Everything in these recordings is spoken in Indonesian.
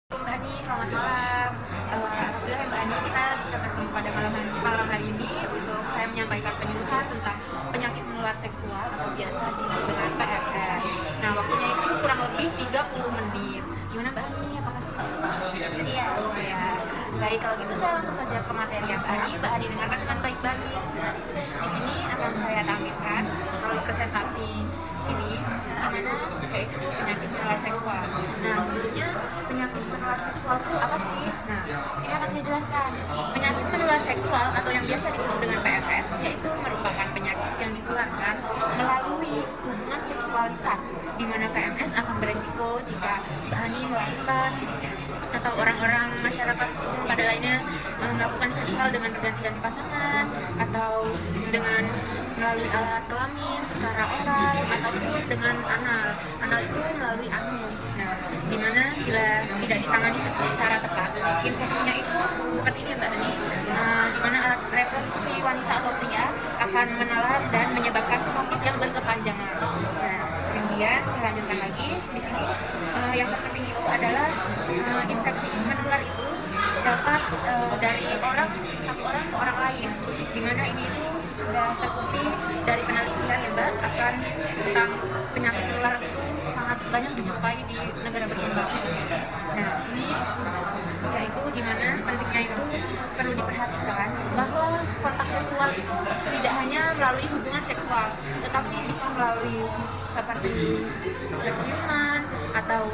Mbak Ani, selamat malam. Alhamdulillah ya Mbak Ani, kita bisa bertemu pada malam hari ini untuk saya menyampaikan penyuluhan tentang penyakit menular seksual atau biasa disebut dengan PMS. Nah, waktunya itu kurang lebih 30 menit. Gimana Mbak Ani? Apakah setuju? Iya. Ya. Baik, kalau gitu saya langsung saja ke materi ya Mbak Ani. Mbak Ani dengarkan dengan baik-baik. Nah, di sini akan saya tampilkan melalui presentasi ini gimana yaitu penyakit menular seksual. Nah, sebelumnya penyakit menular seksual itu apa sih? Nah, sini akan saya jelaskan. Penyakit menular seksual atau yang biasa disebut dengan PMS yaitu merupakan penyakit yang ditularkan melalui hubungan seksualitas, di mana PMS akan beresiko jika Hani melakukan atau orang-orang masyarakat pada lainnya melakukan seksual dengan berganti-ganti pasangan atau dengan melalui alat kelamin secara oral ataupun dengan anal. Anal itu melalui anus. Nah, dimana bila tidak ditangani secara tepat, infeksinya itu seperti ini Mbak Hani, dimana alat reproduksi wanita atau pria akan menelan dan menyebabkan sakit yang berkepanjangan. Nah, kemudian saya lanjutkan lagi di sini. Yang terpenting itu adalah infeksi menular itu dapat dari satu orang ke orang lain, dimana ini itu sudah terbukti dari penelitian ya Mbak akan tentang penyakit menular itu sangat banyak dijumpai di negara berkembang. Nah, ini yaitu dimana pentingnya itu perlu diperhatikan bahwa kontak seksual itu tidak hanya melalui hubungan seksual, tetapi bisa melalui seperti berciuman atau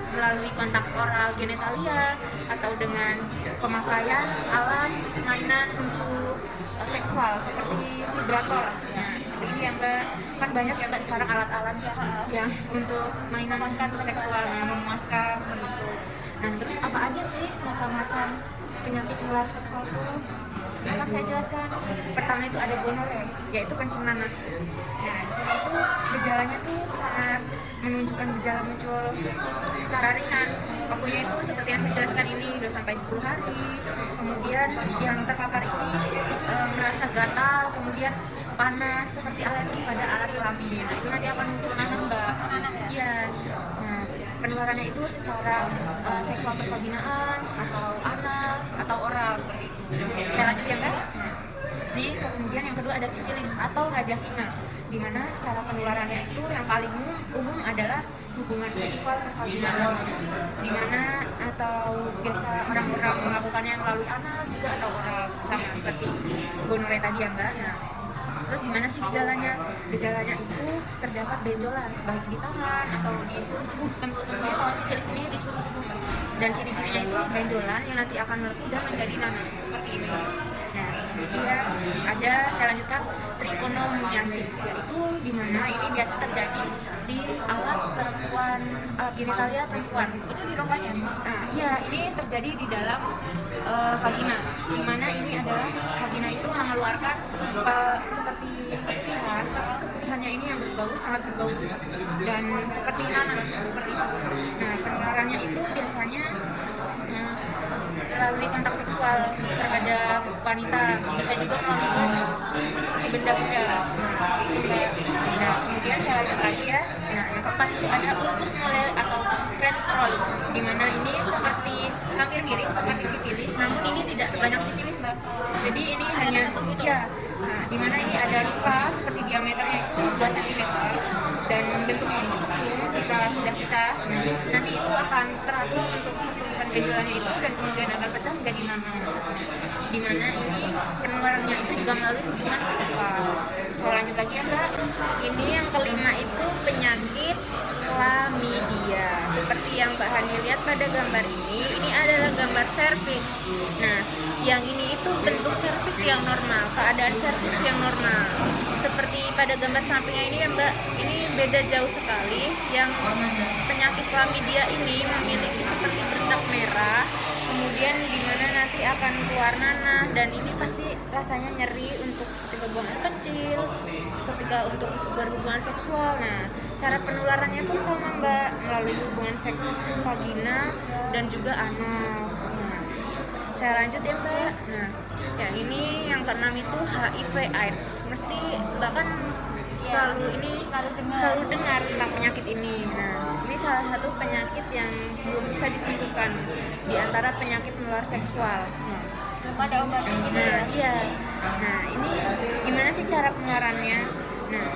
melalui kontak oral genitalia atau dengan pemakaian alat mainan untuk seksual seperti vibrator. Nah, seperti ini ya Mbak, kan banyak ya Mbak sekarang alat-alat yang untuk mainan untuk seksual, memuaskan seperti itu. Nah, terus apa aja sih macam-macam penyakit menular seksual itu? Akan saya jelaskan. Pertama itu ada gonore, yaitu kencing nanah. Nah, di sini itu gejalanya tuh sangat menunjukkan gejala muncul secara ringan. Waktunya itu seperti yang saya jelaskan ini udah sampai 10 hari. Kemudian yang terpapar ini merasa gatal, kemudian panas seperti alergi pada alat kelamin. Nah, itu nanti akan muncul nanah Mbak. Iya. Nah, penularannya itu secara seksual pervaginaan atau anal atau oral seperti itu. Saya lanjut ya Mbak. Jadi kemudian yang kedua ada sifilis atau raja singa, di mana cara penularannya itu yang paling umum adalah hubungan seksual pervaginaan, di mana atau biasa orang-orang melakukannya melalui anal juga atau oral, sama seperti gonore tadi ya Mbak. Nah, terus gimana sih gejalanya? Gejalanya itu terdapat benjolan baik di tangan atau di seluruh tubuh. Tentunya kalau sifilis ini di seluruh tubuh Mbak. Dan ciri-cirinya itu benjolan yang nanti akan meletus dan menjadi nanah seperti ini. Nah, kemudian ada, saya lanjutkan, trichomoniasis, yaitu di mana ini biasa terjadi di alat perempuan, genitalia perempuan. Itu di rombanya. Nah, iya, ini terjadi di dalam vagina, di mana ini adalah vagina itu mengeluarkan seperti keputihan, kalau keputihannya ini yang berbau sangat berbau dan seperti nanah seperti itu. Nah, penularannya itu biasanya melalui kontak seksual terhadap wanita, bisa juga melalui baju seperti benda-benda. Nah, itu Mbak. Nah, kemudian saya lanjut lagi ya. Nah, yang keempat itu ada ulcus mole atau Crane's, di mana ini seperti hampir mirip seperti sifilis, namun ini tidak sebanyak sifilis Mbak. Jadi ini hanya ya. Nah, di mana ini ada luka seperti diameternya itu 2 cm dan bentuknya itu cekung jika sudah pecah. Nah, nanti itu akan teratur untuk pertumbuhan benjolannya itu dan kemudian akan pecah menjadi nanah. Di mana ini penularannya itu juga melalui hubungan seksual. Saya lanjut lagi ya Mbak. Ini yang kelima itu penyakit chlamydia. Seperti yang Mbak Hani lihat pada gambar ini adalah gambar serviks. Nah, yang ini itu bentuk serviks yang normal, keadaan serviks yang normal. Seperti pada gambar sampingnya ini ya Mbak, ini beda jauh sekali. Yang penyakit chlamydia ini memiliki seperti bercak merah, kemudian dimana nanti akan keluar nanah, dan ini pasti rasanya nyeri untuk ketika buang air kecil, ketika untuk berhubungan seksual. Nah, cara penularannya pun sama Mbak, melalui hubungan seks vagina dan juga anal. Nah, saya lanjut ya Mbak. Nah, yang ini yang keenam itu HIV/AIDS. Mesti bahkan selalu dengar tentang penyakit ini. Nah, ini salah satu penyakit yang belum bisa disembuhkan di antara penyakit menular seksual. Ada obatnya gitu ya? Iya. Nah, ini gimana sih cara penularannya? Nah,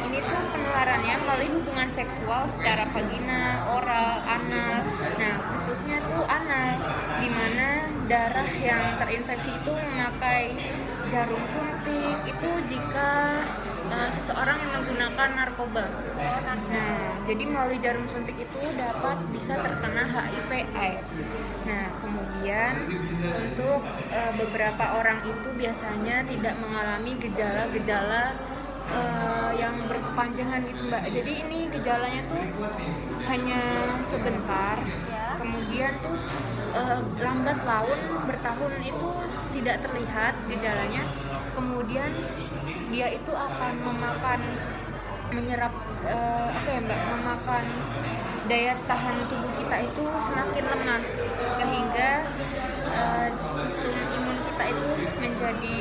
ini tuh penularannya melalui hubungan seksual secara vagina, oral, anal. Nah, khususnya tuh anal, di mana darah yang terinfeksi itu memakai jarum suntik itu jika seseorang yang menggunakan narkoba. Nah, jadi melalui jarum suntik itu dapat bisa terkena HIV/AIDS. Nah, kemudian untuk beberapa orang itu biasanya tidak mengalami gejala-gejala yang berkepanjangan gitu Mbak. Jadi ini gejalanya tuh hanya sebentar, kemudian tuh lambat laun bertahun itu tidak terlihat gejalanya, kemudian dia itu akan menyerap memakan daya tahan tubuh kita itu semakin lemah, sehingga sistem imun kita itu menjadi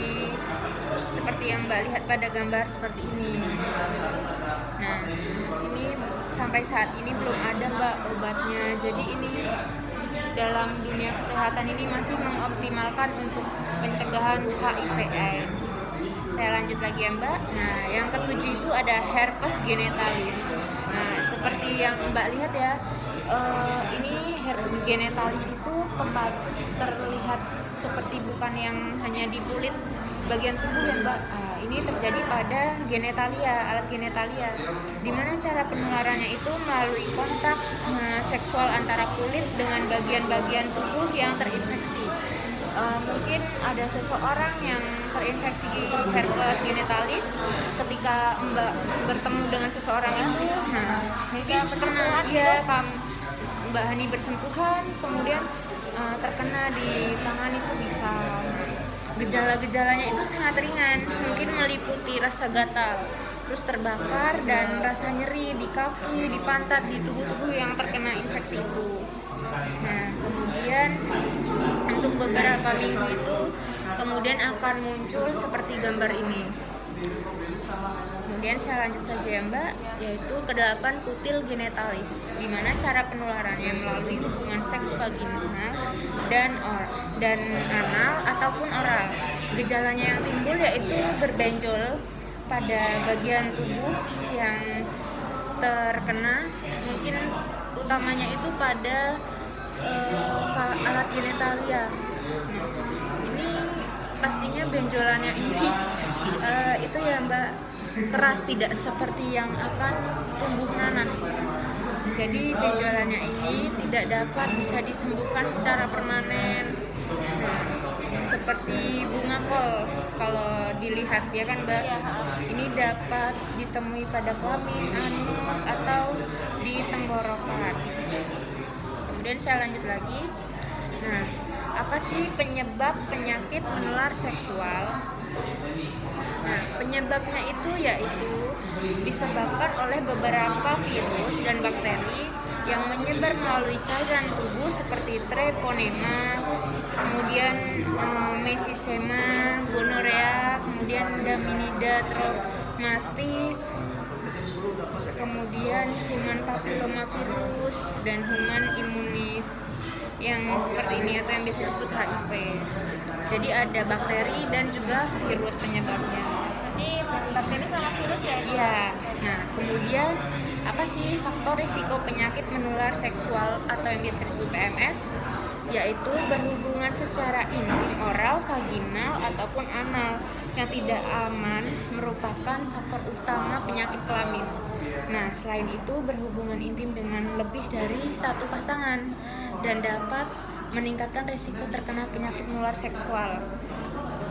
seperti yang Mbak lihat pada gambar seperti ini. Nah, ini sampai saat ini belum ada Mbak obatnya. Jadi ini dalam dunia kesehatan ini masih mengoptimalkan untuk pencegahan HIV/AIDS. Saya lanjut lagi ya Mbak. Nah, yang ketujuh itu ada herpes genitalis. Nah, seperti yang Mbak lihat ya, ini herpes genitalis itu terlihat seperti bukan yang hanya di kulit bagian tubuh ya Mbak. Ini terjadi pada genitalia, alat genitalia, dimana cara penularannya itu melalui kontak seksual antara kulit dengan bagian-bagian tubuh yang terinfeksi. Mungkin ada seseorang yang terinfeksi herpes genitalis, ketika Mbak bertemu dengan seseorang itu, nah mungkin terkena Mbak Hani bersentuhan, kemudian terkena di tangan itu bisa. Gejala-gejalanya itu sangat ringan, mungkin meliputi rasa gatal, terus terbakar, dan rasa nyeri di kaki, di pantat, di tubuh-tubuh yang terkena infeksi itu. Nah, kemudian untuk beberapa minggu itu kemudian akan muncul seperti gambar ini. Kemudian saya lanjut saja ya Mbak, yaitu kedelapan kutil genitalis, di mana cara penularannya melalui hubungan seks vaginal dan anal ataupun oral. Gejalanya yang timbul yaitu berbenjol pada bagian tubuh yang terkena, mungkin utamanya itu pada alat genitalia. Nah, ini pastinya benjolannya ini itu ya Mbak, keras, tidak seperti yang akan tumbuh nanah. Jadi benjolannya ini tidak dapat bisa disembuhkan secara permanen. Nah, seperti bunga kol kalau dilihat ya kan Mbak, ini dapat ditemui pada kelamin, anus, atau di tenggorokan. Kemudian saya lanjut lagi. Nah, apa sih penyebab penyakit menular seksual? Nah, penyebabnya itu yaitu disebabkan oleh beberapa virus dan bakteri yang menyebar melalui cairan tubuh seperti treponema, kemudian mesisema, gonorea, kemudian daminida tromastis, kemudian human papillomavirus, dan human immunis yang seperti ini atau yang biasa disebut HIV. Jadi ada bakteri dan juga virus penyebabnya. Jadi bakteri sama virus ya? Iya. Nah, kemudian apa sih faktor risiko penyakit menular seksual atau yang biasa disebut PMS? Yaitu berhubungan secara intim, oral, vaginal, ataupun anal yang tidak aman merupakan faktor utama penyakit kelamin. Nah, selain itu berhubungan intim dengan lebih dari satu pasangan dan dapat meningkatkan risiko terkena penyakit menular seksual.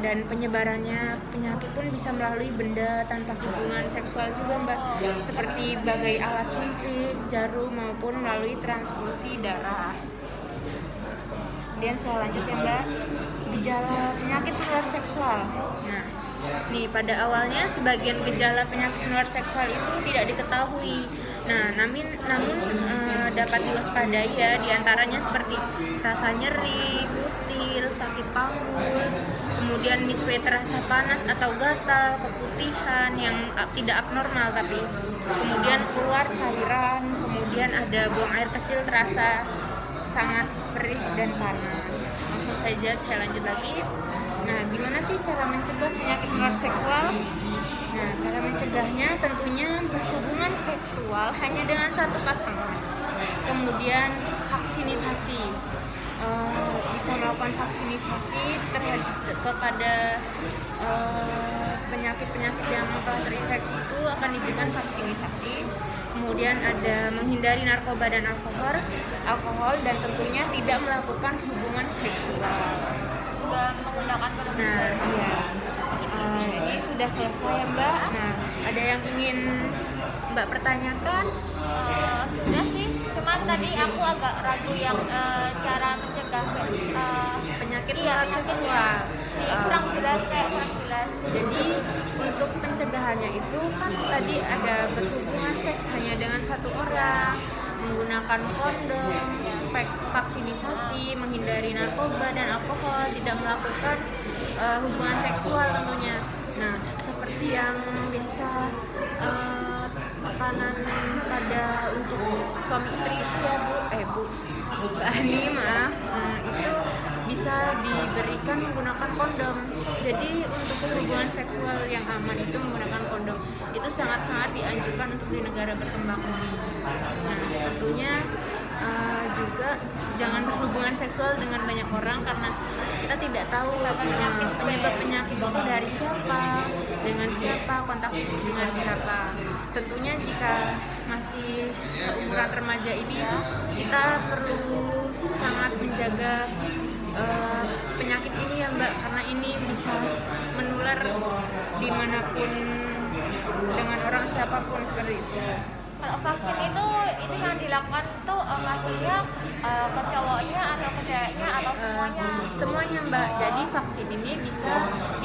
Dan penyebarannya penyakit pun bisa melalui benda tanpa hubungan seksual juga Mbak, seperti bagai alat suntik, jarum, maupun melalui transfusi darah. Kemudian saya lanjut ya Mbak, gejala penyakit menular seksual. Nah, nih pada awalnya sebagian gejala penyakit menular seksual itu tidak diketahui. Nah, namun dapat diwaspadai ya, diantaranya seperti rasa nyeri, kutil, sakit panggul, kemudian miswet rasa panas atau gatal, keputihan yang tidak abnormal tapi kemudian keluar cairan, kemudian ada buang air kecil terasa sangat dan panas. Langsung saja saya lanjut lagi. Nah, gimana sih cara mencegah penyakit menular seksual? Nah, cara mencegahnya tentunya berhubungan seksual hanya dengan satu pasangan. Kemudian vaksinisasi. Bisa melakukan vaksinisasi kepada penyakit-penyakit yang telah terinfeksi itu akan diberikan vaksinisasi. Kemudian ada menghindari narkoba dan alkohol dan tentunya tidak melakukan hubungan seksual. Sudah menggunakan kondom. Nah, iya. Ini sudah selesai ya Mbak. Nah, ada yang ingin Mbak pertanyakan? Sudah sih, cuman tadi aku agak ragu yang cara mencegah Penyakit iya, menular penyakit seksual. kurang jelas. Jadi untuk pencegahannya itu kan tadi ada berhubungan seks hanya dengan satu orang, menggunakan kondom, vaksinisasi, menghindari narkoba dan alkohol, tidak melakukan hubungan seksual tentunya. Nah, seperti yang biasa tekanan pada untuk suami istri itu ya Bu Mbak Ani, maaf, itu bisa diberikan menggunakan kondom. Jadi untuk hubungan seksual yang aman itu menggunakan kondom itu sangat-sangat dianjurkan untuk di negara berkembang ini. Nah, tentunya juga jangan berhubungan seksual dengan banyak orang karena kita tidak tahu penyebab penyakit itu dari siapa, dengan siapa, kontak fisik dengan siapa. Tentunya jika masih seumuran remaja ini kita perlu sangat menjaga penyakit ini ya Mbak, karena ini bisa menular dimanapun dengan orang siapapun seperti itu. Kalau vaksin itu yang dilakukan tuh maksudnya ke cowoknya atau ke ceweknya atau semuanya? Semuanya Mbak, jadi vaksin ini bisa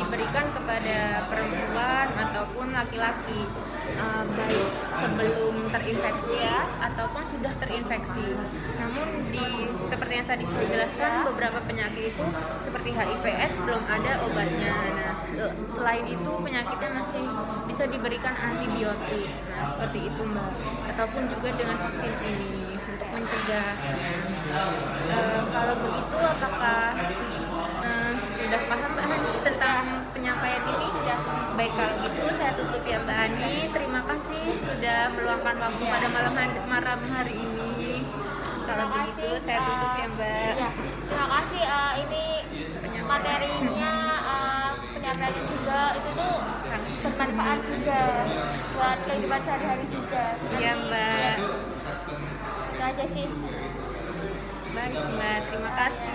diberikan kepada perempuan ataupun laki-laki, baik sebelum terinfeksi ataupun sudah terinfeksi. Namun seperti yang tadi saya jelaskan, beberapa penyakit itu seperti HIV/AIDS belum ada obatnya. Nah, selain itu penyakitnya masih bisa diberikan antibiotik. Nah, seperti itu Mbak. Ataupun juga dengan vaksin ini untuk mencegah. Kalau begitu apakah sudah paham Mbak Hani tentang penyampaian ini? Sudah. Baik, kalau gitu saya tutup ya Mbak Hani. Terima kasih sudah meluangkan waktu pada malam hari ini. Kalau begitu saya tutup ya Mbak. Ya, terima kasih. Ini materinya penyampaian juga itu tuh bermanfaat juga buat kehidupan sehari-hari juga. Iya Mbak. Itu aja sih. Baik Mbak, terima kasih.